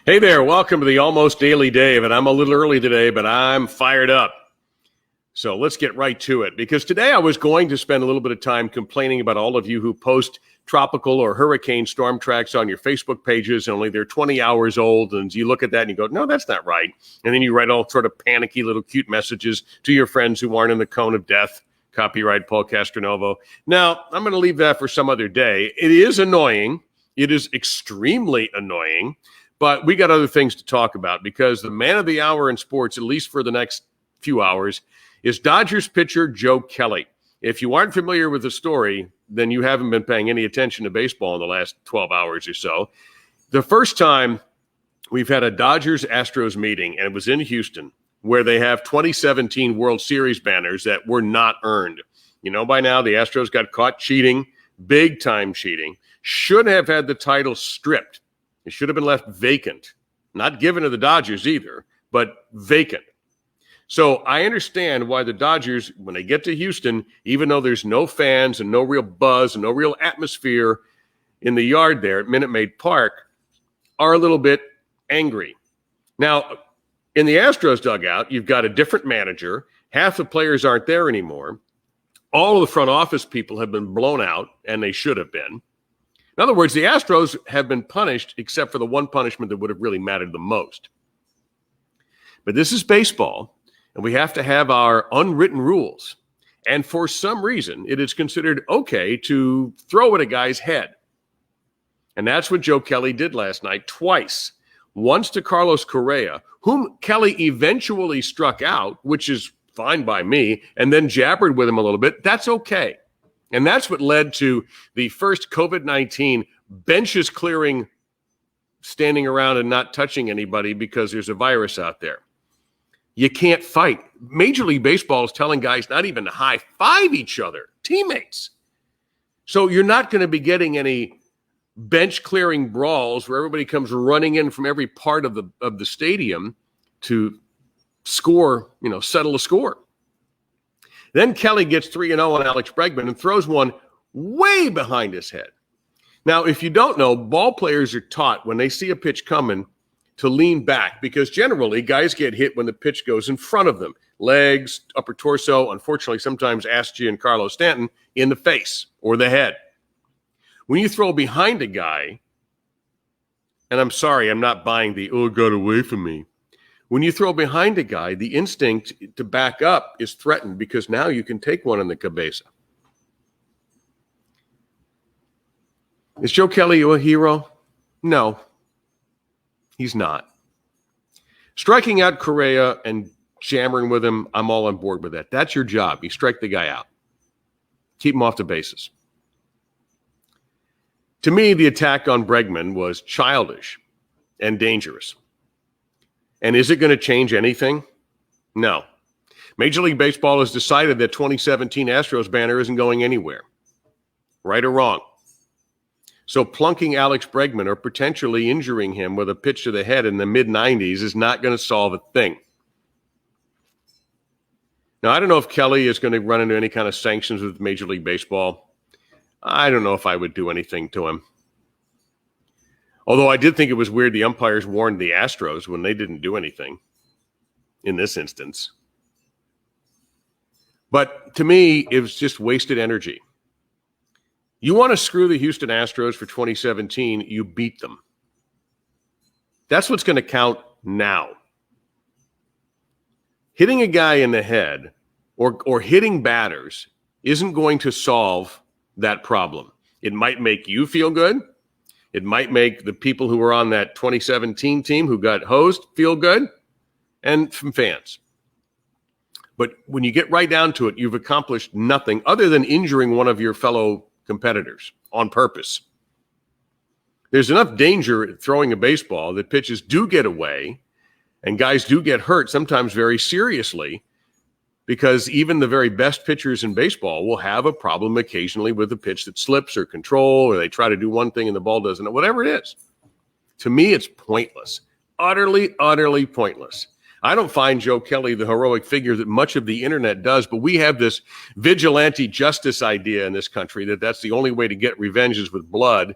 Hey there, welcome to the Almost Daily Dave, and I'm a little early today, but I'm fired up. So let's get right to it, because today I was going to spend a little bit of time complaining about all of you who post tropical or hurricane storm tracks on your Facebook pages, and only they're 20 hours old, and you look at that and you go, no, that's not right. And then you write all sort of panicky little cute messages to your friends who aren't in the cone of death. Copyright Paul Castronovo. Now, I'm going to leave that for some other day. It is annoying. It is extremely annoying. But we got other things to talk about, because the man of the hour in sports, at least for the next few hours, is Dodgers pitcher Joe Kelly. If you aren't familiar with the story, then you haven't been paying any attention to baseball in the last 12 hours or so. The first time we've had a Dodgers-Astros meeting, and it was in Houston, where they have 2017 World Series banners that were not earned. You know, by now, the Astros got caught cheating, big-time cheating, should have had the title stripped. It should have been left vacant, not given to the Dodgers either, but vacant. So I understand why the Dodgers, when they get to Houston, even though there's no fans and no real buzz and no real atmosphere in the yard there at Minute Maid Park, are a little bit angry. Now, in the Astros dugout, you've got a different manager. Half the players aren't there anymore. All of the front office people have been blown out, and they should have been. In other words, the Astros have been punished, except for the one punishment that would have really mattered the most. But this is baseball, and we have to have our unwritten rules. And for some reason, it is considered okay to throw at a guy's head. And that's what Joe Kelly did last night twice. Once to Carlos Correa, whom Kelly eventually struck out, which is fine by me, and then jabbered with him a little bit. That's okay. And that's what led to the first COVID-19 benches clearing, standing around and not touching anybody because there's a virus out there. You can't fight. Major League Baseball is telling guys not even to high-five each other, teammates. So you're not going to be getting any bench clearing brawls where everybody comes running in from every part of the stadium to score, settle a score. Then Kelly gets 3-0 on Alex Bregman and throws one way behind his head. Now, if you don't know, ball players are taught when they see a pitch coming to lean back, because generally guys get hit when the pitch goes in front of them. Legs, upper torso, unfortunately sometimes Ask Giancarlo Stanton, in the face or the head. When you throw behind a guy, and I'm sorry, I'm not buying the, it got away from me. When you throw behind a guy, the instinct to back up is threatened, because now you can take one in the cabeza. Is Joe Kelly a hero? No, he's not. Striking out Correa and jammering with him, I'm all on board with that. That's your job. You strike the guy out. Keep him off the bases. To me, the attack on Bregman was childish and dangerous. And is it going to change anything? No. Major League Baseball has decided that 2017 Astros banner isn't going anywhere. Right or wrong? So plunking Alex Bregman or potentially injuring him with a pitch to the head in the mid-90s is not going to solve a thing. Now, I don't know if Kelly is going to run into any kind of sanctions with Major League Baseball. I don't know if I would do anything to him. Although I did think it was weird the umpires warned the Astros when they didn't do anything in this instance. But to me, it was just wasted energy. You want to screw the Houston Astros for 2017, you beat them. That's what's going to count now. Hitting a guy in the head or hitting batters isn't going to solve that problem. It might make you feel good. It might make the people who were on that 2017 team who got hosed feel good, and from fans. But when you get right down to it, you've accomplished nothing other than injuring one of your fellow competitors on purpose. There's enough danger throwing a baseball that pitches do get away and guys do get hurt, sometimes very seriously, because even the very best pitchers in baseball will have a problem occasionally with a pitch that slips or control, or they try to do one thing and the ball doesn't, whatever it is. To me, it's pointless. Utterly, utterly pointless. I don't find Joe Kelly the heroic figure that much of the internet does, but we have this vigilante justice idea in this country that that's the only way to get revenge is with blood.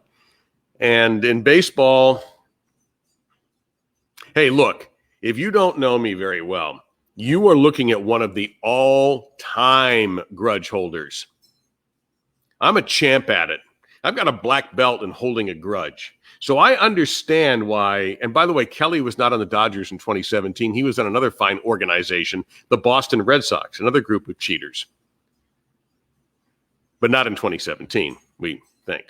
And in baseball, Hey, look, if you don't know me very well, you are looking at one of the all-time grudge holders. I'm a champ at it. I've got a black belt in holding a grudge. So I understand why, and by the way, Kelly was not on the Dodgers in 2017. He was on another fine organization, the Boston Red Sox, another group of cheaters. But not in 2017, we think.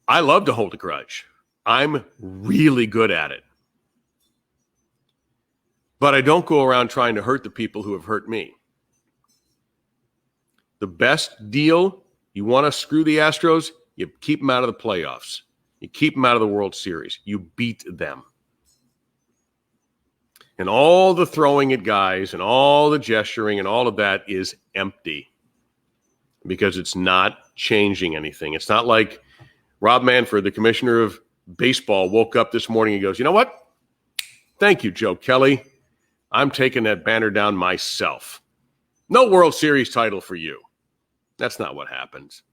I love to hold a grudge. I'm really good at it. But I don't go around trying to hurt the people who have hurt me. The best deal, you want to screw the Astros, you keep them out of the playoffs. You keep them out of the World Series. You beat them. And all the throwing at guys and all the gesturing and all of that is empty because it's not changing anything. It's not like Rob Manfred, the commissioner of baseball, woke up this morning and goes, you know what? Thank you, Joe Kelly. I'm taking that banner down myself. No World Series title for you. That's not what happens.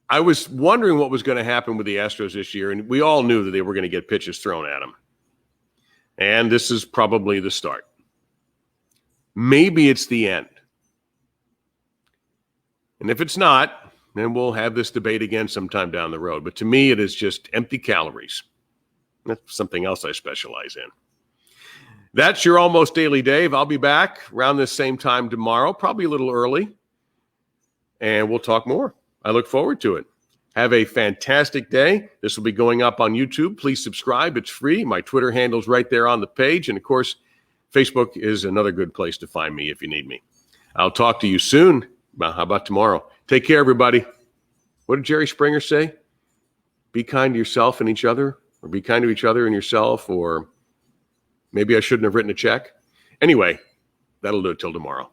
I was wondering what was going to happen with the Astros this year, and we all knew that they were going to get pitches thrown at them. And this is probably the start. Maybe it's the end. And if it's not, then we'll have this debate again sometime down the road. But to me, it is just empty calories. That's something else I specialize in. That's your Almost Daily Dave. I'll be back around this same time tomorrow, probably a little early, and we'll talk more. I look forward to it. Have a fantastic day. This will be going up on YouTube. Please subscribe. It's free. My Twitter handle's right there on the page. And, of course, Facebook is another good place to find me if you need me. I'll talk to you soon. Well, how about tomorrow? Take care, everybody. What did Jerry Springer say? Be kind to yourself and each other, or be kind to each other and yourself, or maybe I shouldn't have written a check. Anyway, that'll do it till tomorrow.